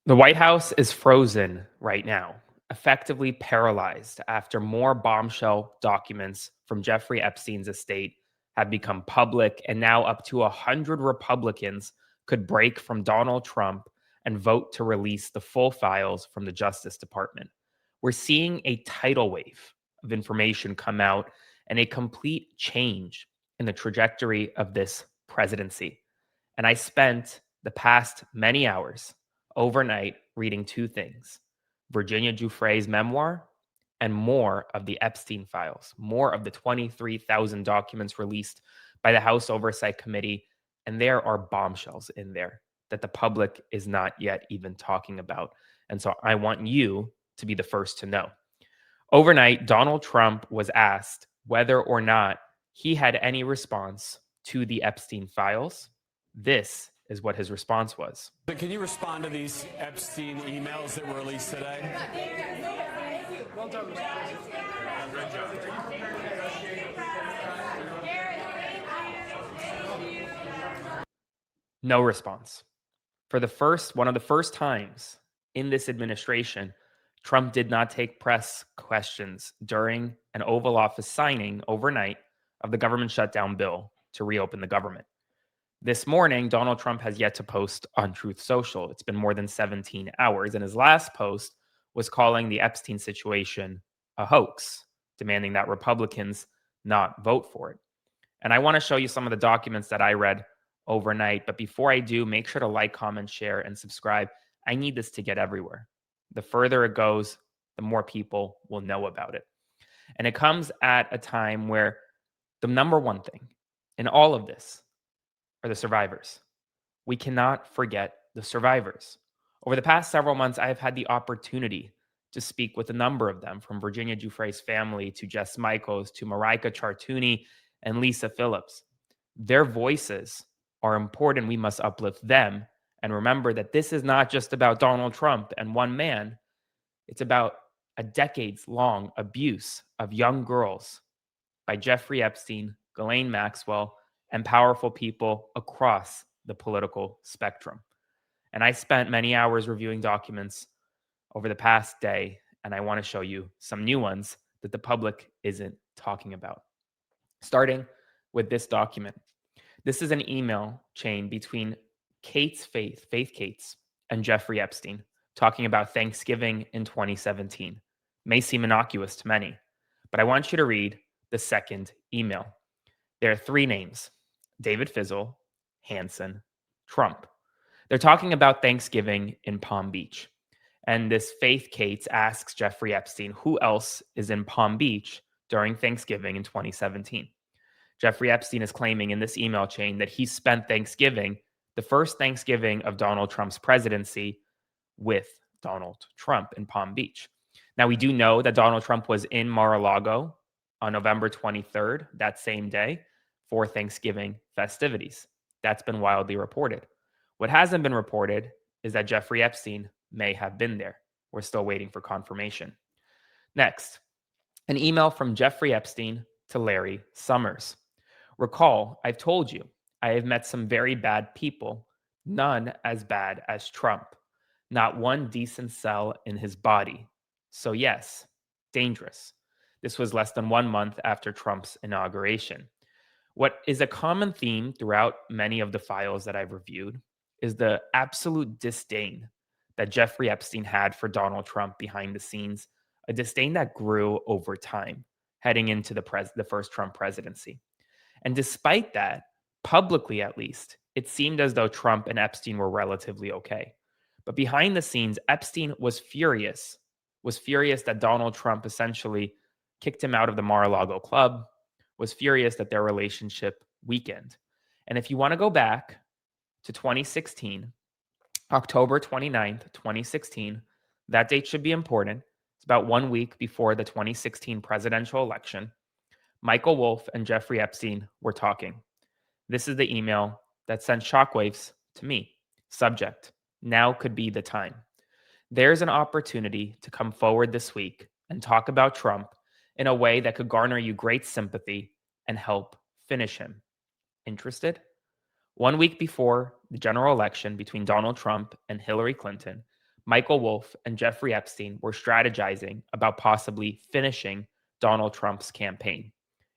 The White House is frozen right now, effectively paralyzed after more bombshell documents from Jeffrey Epstein's estate have become public, and now up to 100 Republicans could break from Donald Trump and vote to release the full files from the Justice Department. We're seeing a tidal wave of information come out and a complete change in the trajectory of this presidency. And I spent the past many hours overnight reading two things: Virginia Giuffre's memoir and more of the Epstein files, more of the 23,000 documents released by the House Oversight Committee. And there are bombshells in there that the public is not yet even talking about. And so I want you to be the first to know. Overnight, Donald Trump was asked whether or not he had any response to the Epstein files. This is what his response was. But can you respond to these Epstein emails that were released today? Well done, Mr. President. Great job. No response. For one of the first times in this administration, Trump did not take press questions during an Oval Office signing overnight of the government shutdown bill to reopen the government. This morning, Donald Trump has yet to post on Truth Social. It's been more than 17 hours, and his last post was calling the Epstein situation a hoax, demanding that Republicans not vote for it. And I want to show you some of the documents that I read overnight. But before I do, make sure to like, comment, share, and subscribe. I need this to get everywhere. The further it goes, the more people will know about it. And it comes at a time where the number one thing in all of this are the survivors. We cannot forget the survivors. Over the past several months, I have had the opportunity to speak with a number of them, from Virginia Giuffre's family to Jess Michaels to Marika Chartouni and Lisa Phillips. Their voices are important. We must uplift them and remember that this is not just about Donald Trump and one man. It's about a decades-long abuse of young girls by Jeffrey Epstein, Ghislaine Maxwell, and powerful people across the political spectrum. And I spent many hours reviewing documents over the past day, and I want to show you some new ones that the public isn't talking about. Starting with this document. This is an email chain between Faith Cates, and Jeffrey Epstein talking about Thanksgiving in 2017. May seem innocuous to many, but I want you to read the second email. There are three names: David Fizzle, Hansen, Trump. They're talking about Thanksgiving in Palm Beach. And this Faith Cates asks Jeffrey Epstein who else is in Palm Beach during Thanksgiving in 2017. Jeffrey Epstein is claiming in this email chain that he spent Thanksgiving, the first Thanksgiving of Donald Trump's presidency, with Donald Trump in Palm Beach. Now, we do know that Donald Trump was in Mar-a-Lago on November 23rd, that same day, for Thanksgiving festivities. That's been wildly reported. What hasn't been reported is that Jeffrey Epstein may have been there. We're still waiting for confirmation. Next, an email from Jeffrey Epstein to Larry Summers. Recall, I've told you, I have met some very bad people, none as bad as Trump. Not one decent cell in his body. So yes, dangerous. This was less than 1 month after Trump's inauguration. What is a common theme throughout many of the files that I've reviewed is the absolute disdain that Jeffrey Epstein had for Donald Trump behind the scenes, a disdain that grew over time, heading into the first Trump presidency. And despite that, publicly at least, it seemed as though Trump and Epstein were relatively okay. But behind the scenes, Epstein was furious that Donald Trump essentially kicked him out of the Mar-a-Lago club, was furious that their relationship weakened. And if you want to go back to 2016, October 29th, 2016, that date should be important. It's about 1 week before the 2016 presidential election. Michael Wolff and Jeffrey Epstein were talking. This is the email that sent shockwaves to me. Subject: now could be the time. There's an opportunity to come forward this week and talk about Trump in a way that could garner you great sympathy and help finish him. Interested? 1 week before the general election between Donald Trump and Hillary Clinton, Michael Wolff and Jeffrey Epstein were strategizing about possibly finishing Donald Trump's campaign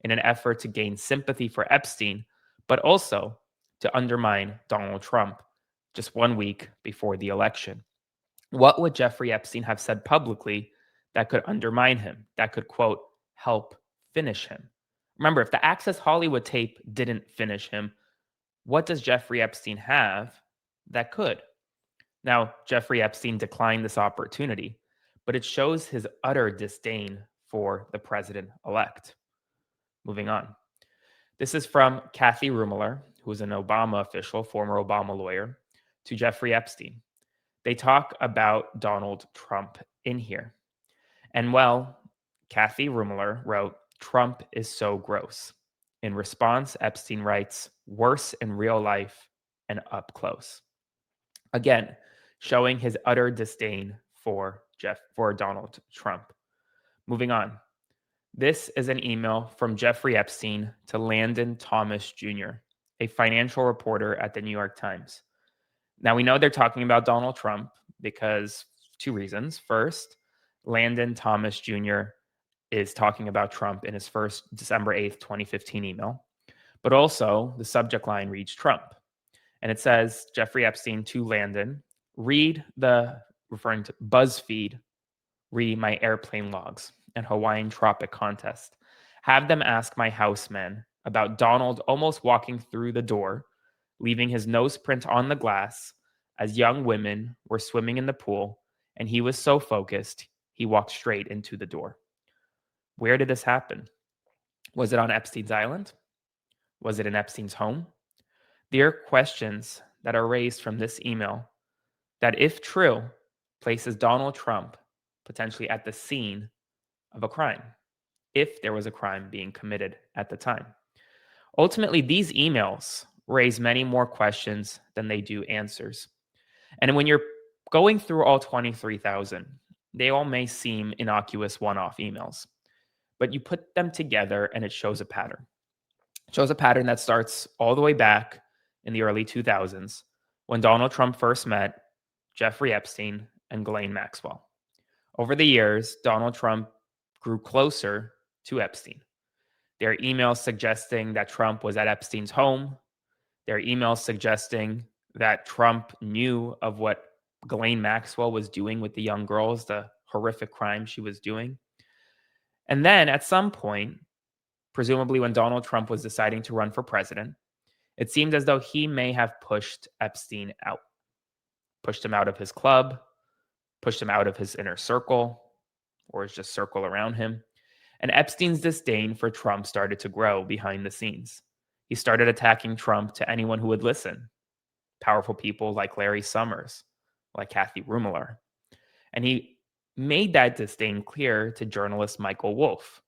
in an effort to gain sympathy for Epstein, but also to undermine Donald Trump just 1 week before the election. What would Jeffrey Epstein have said publicly that could undermine him, that could, quote, help finish him? Remember, if the Access Hollywood tape didn't finish him, what does Jeffrey Epstein have that could? Now, Jeffrey Epstein declined this opportunity, but it shows his utter disdain for the president elect. Moving on. This is from Kathy Rummler, who is an Obama official, former Obama lawyer, to Jeffrey Epstein. They talk about Donald Trump in here. And well, Kathy Rummler wrote, Trump is so gross. In response, Epstein writes, worse in real life and up close. Again, showing his utter disdain for Donald Trump. Moving on. This is an email from Jeffrey Epstein to Landon Thomas Jr., a financial reporter at the New York Times. Now, we know they're talking about Donald Trump because two reasons. First, Landon Thomas Jr. is talking about Trump in his first December 8th, 2015 email. But also, the subject line reads Trump. And it says, Jeffrey Epstein to Landon, referring to BuzzFeed, read my airplane logs and Hawaiian Tropic contest. Have them ask my housemen about Donald almost walking through the door, leaving his nose print on the glass as young women were swimming in the pool, and he was so focused, he walked straight into the door. Where did this happen? Was it on Epstein's island? Was it in Epstein's home? There are questions that are raised from this email that, if true, places Donald Trump potentially at the scene of a crime, if there was a crime being committed at the time. Ultimately, these emails raise many more questions than they do answers. And when you're going through all 23,000, they all may seem innocuous one-off emails, but you put them together and it shows a pattern. It shows a pattern that starts all the way back in the early 2000s when Donald Trump first met Jeffrey Epstein and Ghislaine Maxwell. Over the years, Donald Trump grew closer to Epstein. There are emails suggesting that Trump was at Epstein's home. There are emails suggesting that Trump knew of what Ghislaine Maxwell was doing with the young girls, the horrific crime she was doing. And then at some point, presumably when Donald Trump was deciding to run for president, it seemed as though he may have pushed Epstein out, pushed him out of his club, pushed him out of his inner circle, or his just circle around him. And Epstein's disdain for Trump started to grow behind the scenes. He started attacking Trump to anyone who would listen. Powerful people like Larry Summers, like Kathy Rummler. And he made that disdain clear to journalist Michael Wolff,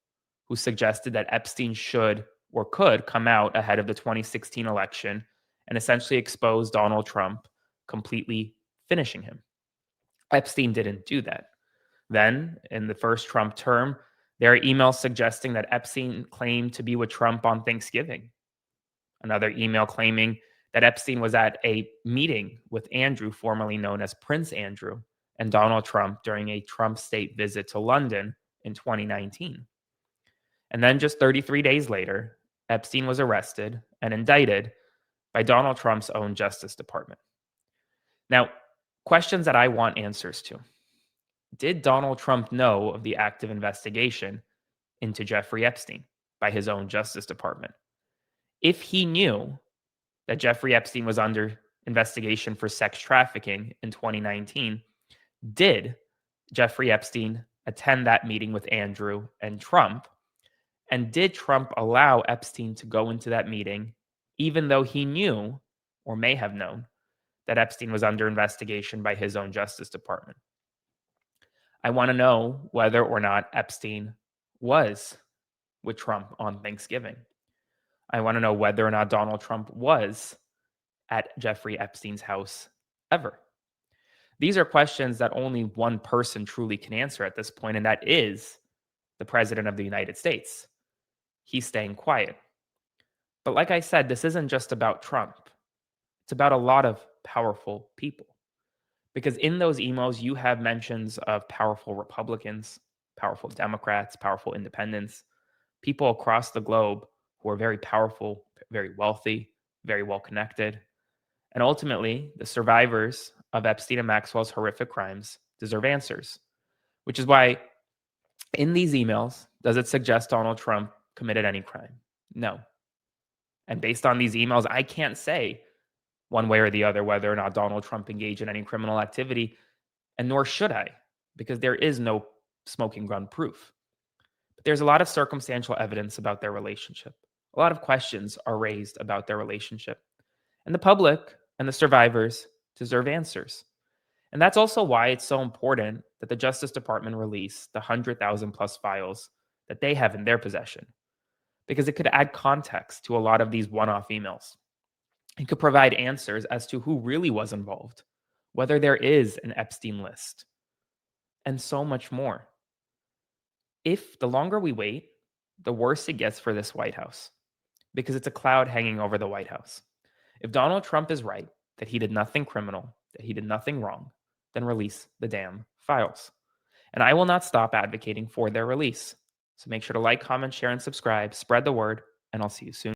who suggested that Epstein should or could come out ahead of the 2016 election and essentially expose Donald Trump, completely finishing him. Epstein didn't do that. Then, in the first Trump term, there are emails suggesting that Epstein claimed to be with Trump on Thanksgiving. Another email claiming that Epstein was at a meeting with Andrew, formerly known as Prince Andrew, and Donald Trump during a Trump state visit to London in 2019. And then just 33 days later, Epstein was arrested and indicted by Donald Trump's own Justice Department. Now, questions that I want answers to. Did Donald Trump know of the active investigation into Jeffrey Epstein by his own Justice Department? If he knew that Jeffrey Epstein was under investigation for sex trafficking in 2019, did Jeffrey Epstein attend that meeting with Andrew and Trump? And did Trump allow Epstein to go into that meeting, even though he knew or may have known that Epstein was under investigation by his own Justice Department? I want to know whether or not Epstein was with Trump on Thanksgiving. I want to know whether or not Donald Trump was at Jeffrey Epstein's house ever. These are questions that only one person truly can answer at this point, and that is the President of the United States. He's staying quiet. But like I said, this isn't just about Trump. It's about a lot of powerful people. Because in those emails, you have mentions of powerful Republicans, powerful Democrats, powerful independents, people across the globe who are very powerful, very wealthy, very well connected. And ultimately, the survivors of Epstein and Maxwell's horrific crimes deserve answers, which is why in these emails, does it suggest Donald Trump committed any crime? No. And based on these emails, I can't say one way or the other whether or not Donald Trump engaged in any criminal activity, and nor should I, because there is no smoking gun proof. But there's a lot of circumstantial evidence about their relationship. A lot of questions are raised about their relationship. And the public and the survivors deserve answers. And that's also why it's so important that the Justice Department release the 100,000 plus files that they have in their possession, because it could add context to a lot of these one off emails. It could provide answers as to who really was involved, whether there is an Epstein list, and so much more. If the longer we wait, the worse it gets for this White House, because it's a cloud hanging over the White House. If Donald Trump is right, that he did nothing criminal, that he did nothing wrong, then release the damn files. And I will not stop advocating for their release. So make sure to like, comment, share, and subscribe, spread the word, and I'll see you soon.